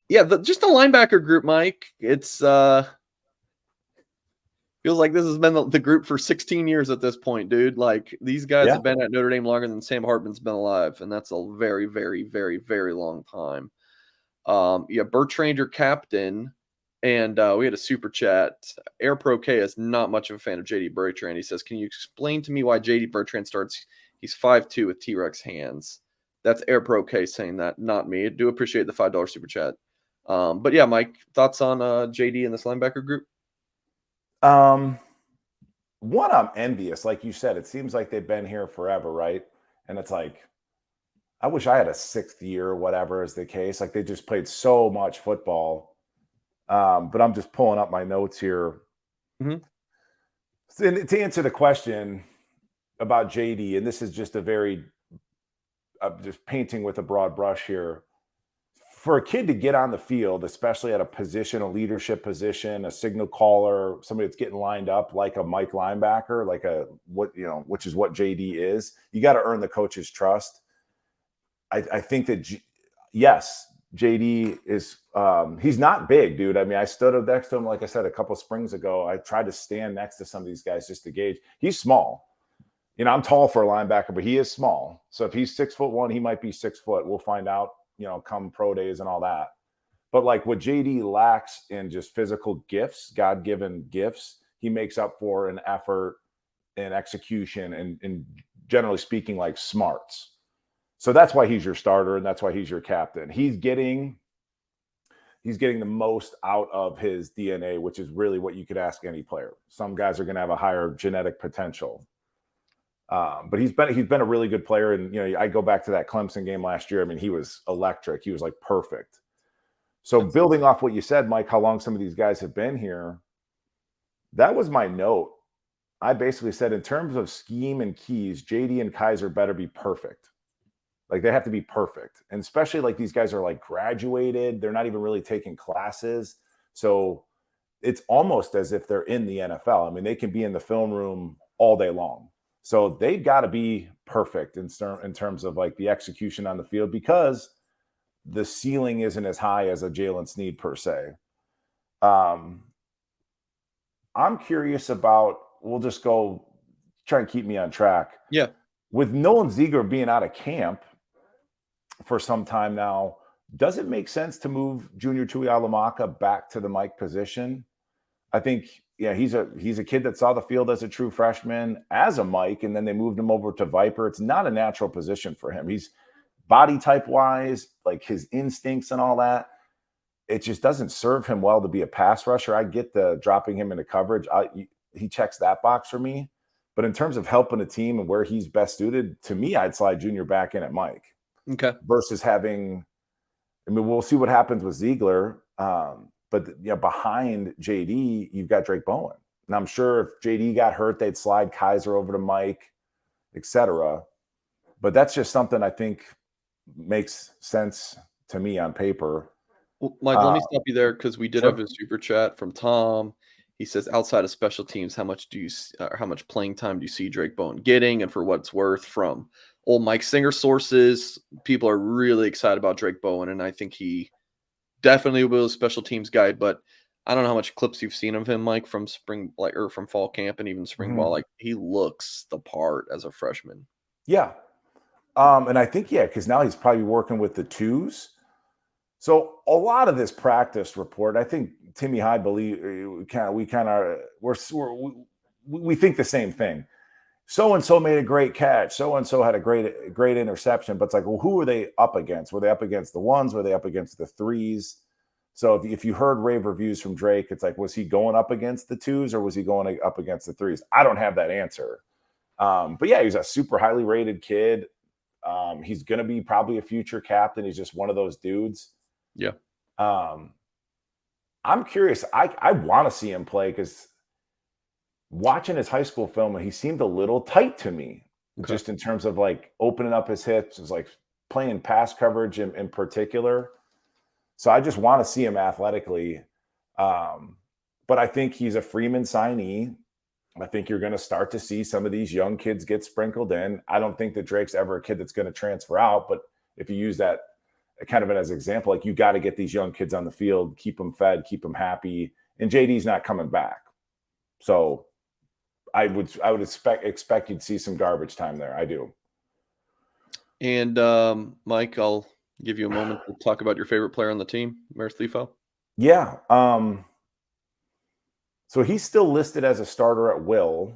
Yeah, just the linebacker group, Mike. It's feels like this has been the group for 16 years at this point, dude. Like these guys Yeah. have been at Notre Dame longer than Sam Hartman's been alive, and that's a very, very, very, very long time. Yeah, Bertrand, your captain, and we had a super chat. Air Pro K is not much of a fan of JD Bertrand. He says, "Can you explain to me why JD Bertrand starts? He's 5'2" with T-Rex hands." That's Air Pro K saying that, not me. I do appreciate the $5 super chat. But yeah, Mike, thoughts on JD and this linebacker group? One, I'm envious. Like you said, it seems like they've been here forever, right? And it's like, I wish I had a sixth year or whatever is the case. Like they just played so much football. But I'm just pulling up my notes here. Mm-hmm. To answer the question about JD, and this is just a very, just painting with a broad brush here. For a kid to get on the field, especially at a position, a leadership position, a signal caller, somebody that's getting lined up like a Mike linebacker, like which is what JD is, you got to earn the coach's trust. I think that, yes, JD is, he's not big, dude. I mean, I stood up next to him, like I said, a couple of springs ago. I tried to stand next to some of these guys just to gauge. He's small. I'm tall for a linebacker, but he is small. So if he's 6'1", he might be 6 foot. We'll find out, come pro days and all that. But like what JD lacks in just physical gifts, God-given gifts, he makes up for in effort and execution and generally speaking, like smarts. So that's why he's your starter and that's why he's your captain. He's getting the most out of his DNA, which is really what you could ask any player. Some guys are going to have a higher genetic potential. But he's been a really good player. And, I go back to that Clemson game last year. I mean, he was electric. He was like perfect. So building off what you said, Mike, how long some of these guys have been here, that was my note. I basically said, in terms of scheme and keys, JD and Kaiser better be perfect. Like they have to be perfect. And especially like these guys are like graduated. They're not even really taking classes. So it's almost as if they're in the NFL. I mean, they can be in the film room all day long. So they've got to be perfect in terms of like the execution on the field, because the ceiling isn't as high as a Jalen Sneed per se. I'm curious about, we'll just go try and keep me on track. Yeah. With Nolan Ziegler being out of camp for some time now, does it make sense to move Junior Tuihalamaka back to the Mike position? I think, yeah, he's a kid that saw the field as a true freshman, as a Mike, and then they moved him over to Viper. It's not a natural position for him. He's body type wise, like his instincts and all that, it just doesn't serve him well to be a pass rusher. I get the dropping him into coverage. He checks that box for me. But in terms of helping a team and where he's best suited, to me, I'd slide Junior back in at Mike. Okay. Versus having, I mean, we'll see what happens with Ziegler. But behind JD, you've got Drayk Bowen. And I'm sure if JD got hurt, they'd slide Kaiser over to Mike, etc. But that's just something I think makes sense to me on paper. Well, Mike, let me stop you there because we did Sure. have a super chat from Tom. He says, outside of special teams, how much playing time do you see Drayk Bowen getting? And for what it's worth, from old Mike Singer sources, people are really excited about Drayk Bowen, and I think he definitely will be a special teams guy. But I don't know how much clips you've seen of him, Mike, from spring, or from fall camp and even spring ball. Like he looks the part as a freshman. Yeah. And I think, because now he's probably working with the twos. So a lot of this practice report, I think Timmy Hyde we think the same thing. So-and-so made a great catch. So-and-so had a great interception. But it's like, well, who were they up against? Were they up against the ones? Were they up against the threes? So if you heard rave reviews from Drayk, it's like, was he going up against the twos or was he going up against the threes? I don't have that answer. But yeah, he's a super highly rated kid. He's going to be probably a future captain. He's just one of those dudes. Yeah. I'm curious. I want to see him play because watching his high school film, he seemed a little tight to me, just in terms of like opening up his hips, is like playing pass coverage in particular. So I just want to see him athletically. But I think he's a Freeman signee. I think you're going to start to see some of these young kids get sprinkled in. I don't think that Drake's ever a kid that's going to transfer out, but if you use that kind of as an example, like you got to get these young kids on the field, keep them fed, keep them happy. And JD's not coming back. So I would expect you'd see some garbage time there. I do. And Mike, I'll give you a moment to talk about your favorite player on the team, Marist Liufau. Yeah. So he's still listed as a starter at will,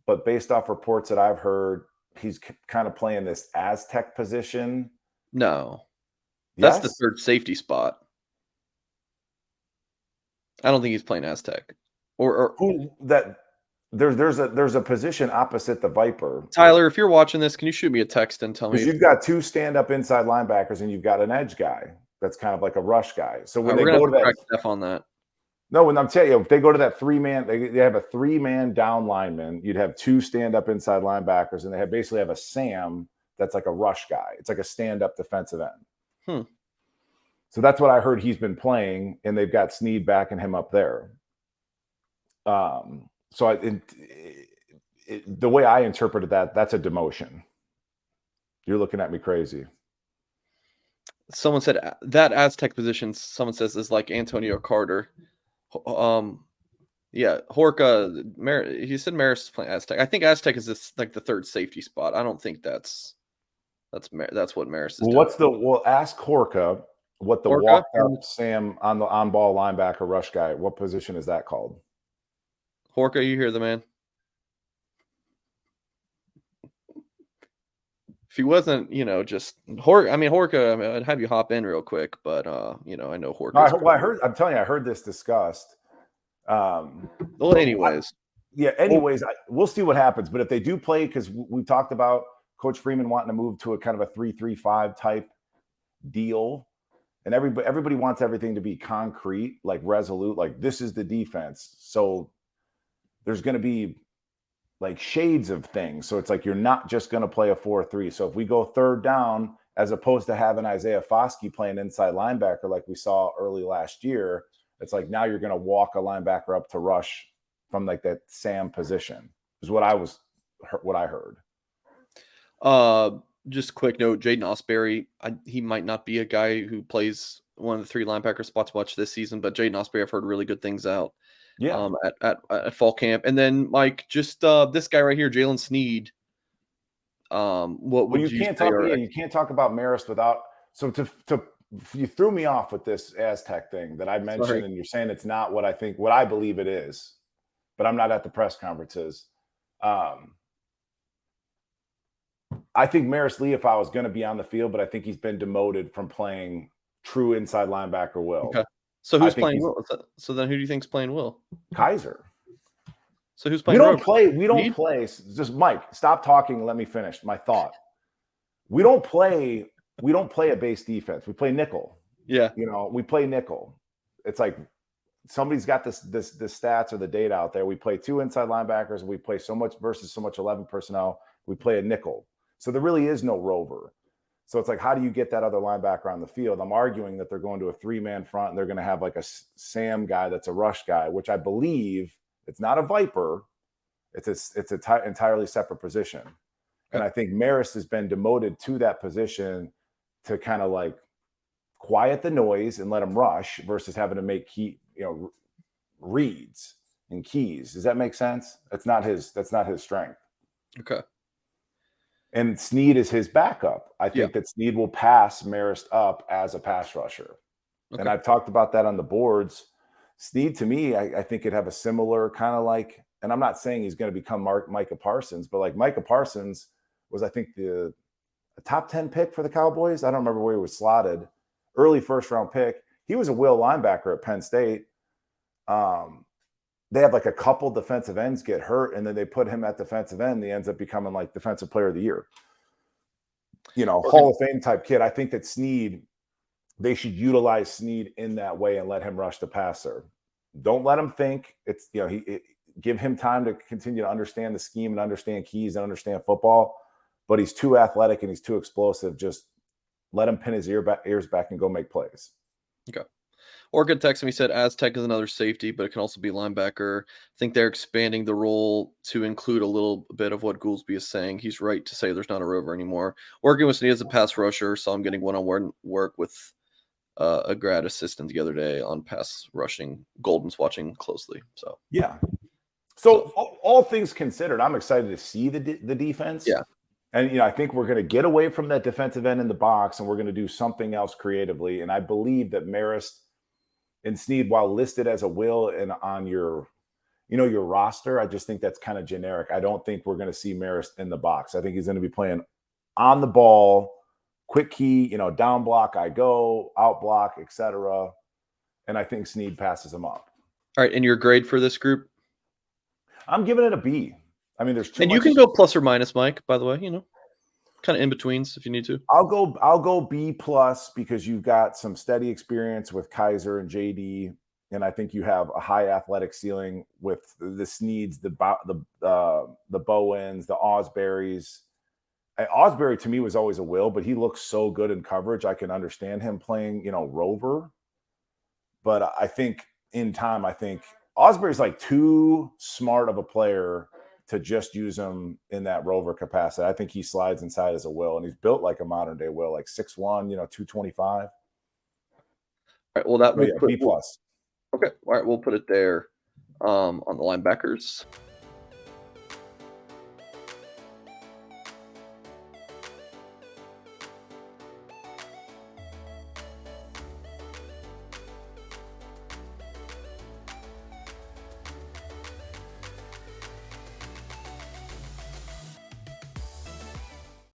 but based off reports that I've heard, he's kind of playing this Aztec position. No. Yes? That's the third safety spot. I don't think he's playing Aztec. Or who that there's a position opposite the Viper. Tyler, if you're watching this, can you shoot me a text and tell me? You've got two stand-up inside linebackers, and you've got an edge guy that's kind of like a rush guy. So when they go to that, Steph on that. No, when I'm telling you, if they go to that 3-man, they have a 3-man down lineman. You'd have two stand-up inside linebackers, and they basically have a Sam that's like a rush guy. It's like a stand-up defensive end. So that's what I heard he's been playing, and they've got Sneed backing him up there. So the way I interpreted that, that's a demotion. You're looking at me crazy. Someone said that Aztec position, someone says, is like Antonio Carter. Yeah, Horka, he said Marist is playing Aztec. I think Aztec is this like the third safety spot. I don't think that's what Marist is doing. Well, ask Horka what the walked up Sam on the on-ball linebacker rush guy, what position is that called? Horka, you hear the man? If he wasn't, just Horka, I'd have you hop in real quick, but I know Horka. I'm telling you, I heard this discussed. Well, anyways. We'll see what happens. But if they do play, because we talked about Coach Freeman wanting to move to a kind of a 3-3-5 type deal, and everybody wants everything to be concrete, like resolute, like this is the defense. So there's going to be like shades of things. So it's like you're not just going to play a 4-3. So if we go third down, as opposed to having Isaiah Foskey playing inside linebacker like we saw early last year, it's like now you're going to walk a linebacker up to rush from like that Sam position is what I heard. Just a quick note, Jaden Osbury, he might not be a guy who plays one of the 3 linebacker spots much this season, but Jaden Osbury, I've heard really good things out. Yeah. At fall camp. And then Mike, just this guy right here, Jalen Sneed. What would you say? You can't talk about Marist without. So you threw me off with this Aztec thing that I mentioned, and you're saying it's not what I believe it is, but I'm not at the press conferences. I think Marist Liufau is going to be on the field, but I think he's been demoted from playing true inside linebacker will. Okay. So who's playing Will? So then who do you think's playing Will? Kaiser. So who's playing? We don't play. Just Mike, stop talking and let me finish my thought. We don't play a base defense. We play nickel. Yeah. We play nickel. It's like somebody's got this stats or the data out there. We play 2 inside linebackers. We play so much versus so much 11 personnel. We play a nickel. So there really is no rover. So it's like, how do you get that other linebacker on the field? I'm arguing that they're going to a 3-man front and they're going to have like a Sam guy that's a rush guy, which I believe it's not a Viper. It's an entirely separate position. And I think Marist has been demoted to that position to kind of like quiet the noise and let him rush versus having to make reads and keys. Does that make sense? That's not his strength. Okay. And Sneed is his backup. I think that Sneed will pass Marist up as a pass rusher. Okay. And I've talked about that on the boards. Sneed, to me, I think could have a similar kind of like, and I'm not saying he's going to become Micah Parsons, but like Micah Parsons was, I think, a top 10 pick for the Cowboys. I don't remember where he was slotted. Early first-round pick. He was a will linebacker at Penn State. They have like a couple defensive ends get hurt, and then they put him at defensive end. He ends up becoming like defensive player of the year. Hall of Fame type kid. I think that Sneed, they should utilize Sneed in that way and let him rush the passer. Don't let him think it's, give him time to continue to understand the scheme and understand keys and understand football, but he's too athletic and he's too explosive. Just let him pin his ears back and go make plays. Okay. Orca texted me, said Aztec is another safety, but it can also be linebacker. I think they're expanding the role to include a little bit of what Goolsby is saying. He's right to say there's not a rover anymore. Working with Sneed as a pass rusher, so I'm getting one-on-one work with a grad assistant the other day on pass rushing. Golden's watching closely. So yeah. So all things considered, I'm excited to see the defense. Yeah. And, I think we're going to get away from that defensive end in the box, and we're going to do something else creatively. And I believe that Marist and Sneed, while listed as a will and on your roster, I just think that's kind of generic. I don't think we're going to see Marist in the box. I think he's going to be playing on the ball, quick key, down block, I go, out block, etc. And I think Sneed passes him up. All right, and your grade for this group? I'm giving it a B. I mean, there's too and much. You can go plus or minus, Mike, by the way, kind of in betweens if you need to. I'll go B plus because you've got some steady experience with Kaiser and JD, and I think you have a high athletic ceiling with the Sneeds, the Bowens, the Osberries. Osbury to me was always a will, but he looks so good in coverage. I can understand him playing, rover. But I think in time, Osbury's like too smart of a player to just use him in that rover capacity. I think he slides inside as a will, and he's built like a modern day will, like 6'1", 225. All right. Well, that will B plus. Okay. All right. We'll put it there on the linebackers.